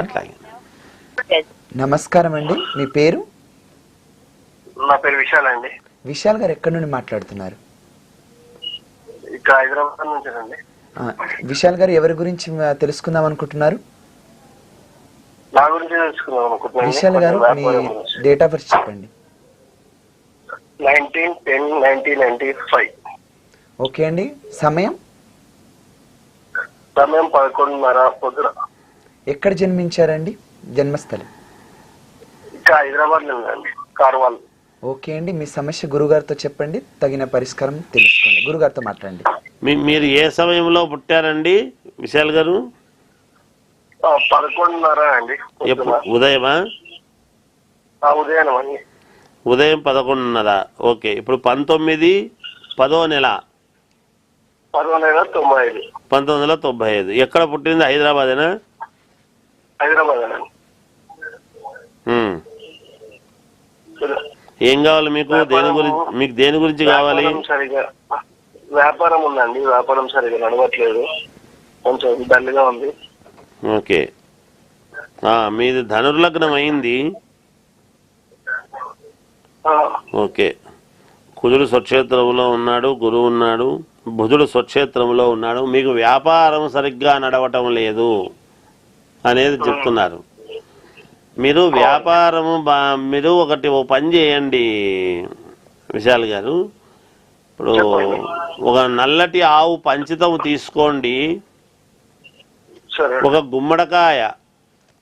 అట్లాగే. నమస్కారం అండి, మీ పేరు? నా పేరు విశాల్ అండి. విశాల్ గారు ఎక్కడి నుండి మాట్లాడుతున్నారు? ఇక్కడ హైదరాబాద్ నుంచి అండి. విశాల్ గారు ఎవరి గురించి తెలుసుకుందాం అనుకుంటున్నారు? నా గురించి తెలుసుకుందాం అనుకుంటున్నాను. విశాల్ గారు మీ డేట్ ఆఫ్ బర్త్ చెప్పండి. 19/10/1995. ఓకే అండి. సమయం? సమయం 11:30 పొద్దున. ఎక్కడ జన్మించారండి? జన్మస్థలం? ఇక్కడ హైదరాబాద్ లో ఉందండి, కార్వాల్. ఓకే అండి, మీ సమస్య గురుగారితో చెప్పండి, తగిన పరిష్కారం తెలుసుకోండి. గురుగారితో మాట్లాడండి. మీరు ఏ సమయంలో పుట్టారండి విశాల్ గారు? 11:30 అండి. ఉదయమా? ఉదయం అండి. ఉదయం 11:30. ఓకే. ఇప్పుడు 19/10 నెల 1995. 1995. ఎక్కడ పుట్టింది? హైదరాబాదేనా? హైదరాబాద్ అండి. ఏం కావాలి మీకు? దేని గురించి కావాలి? సరిగా వ్యాపారం ఉందండి, వ్యాపారం సరిగా నడవట్లేదు, కొంచెం డల్గా ఉంది. ఓకే. మీది ధనుర్లగ్నం అయింది. ఓకే. కుజుడు స్వక్షేత్రంలో ఉన్నాడు, గురువు ఉన్నాడు, బుధుడు స్వక్షేత్రంలో ఉన్నాడు. మీకు వ్యాపారం సరిగ్గా నడవటం లేదు అనేది చెప్తున్నారు. మీరు వ్యాపారము మీరు ఓ పని చేయండి విశాల్ గారు. ఇప్పుడు ఒక నల్లటి ఆవు పంచితం తీసుకోండి, ఒక గుమ్మడికాయ,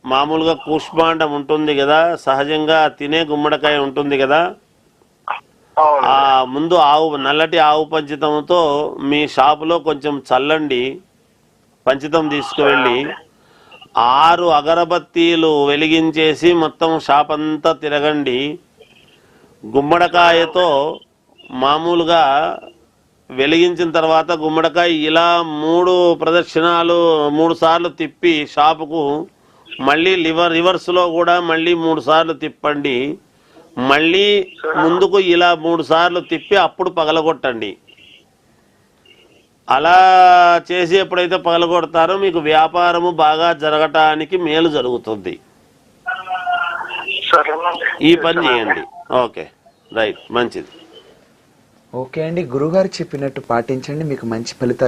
మామూలుగా కూష్మాండం ఉంటుంది కదా, సహజంగా తినే గుమ్మడికాయ ఉంటుంది కదా, ఆ ముందు నల్లటి ఆవు పంచితంతో మీ షాపులో కొంచెం చల్లండి. పంచితం తీసుకువెళ్ళి 6 అగరబత్తీలు వెలిగించేసి మొత్తం షాప్ అంతా తిరగండి. గుమ్మడికాయతో మామూలుగా వెలిగించిన తర్వాత గుమ్మడికాయ ఇలా 3 ప్రదక్షిణాలు 3 సార్లు తిప్పి షాపుకు మళ్ళీ రివర్స్లో కూడా మళ్ళీ 3 సార్లు తిప్పండి. మళ్ళీ ముందుకు ఇలా 3 సార్లు తిప్పి అప్పుడు పగలగొట్టండి. అలా చేసి ఎప్పుడైతే పగలగొడతారో మీకు వ్యాపారము బాగా జరగటానికి మేలు జరుగుతుంది. ఈ పని చేయండి. ఓకే, రైట్, మంచిది. ఓకే అండి, గురుగారు చెప్పినట్టు పాటించండి, మీకు మంచి ఫలితాలు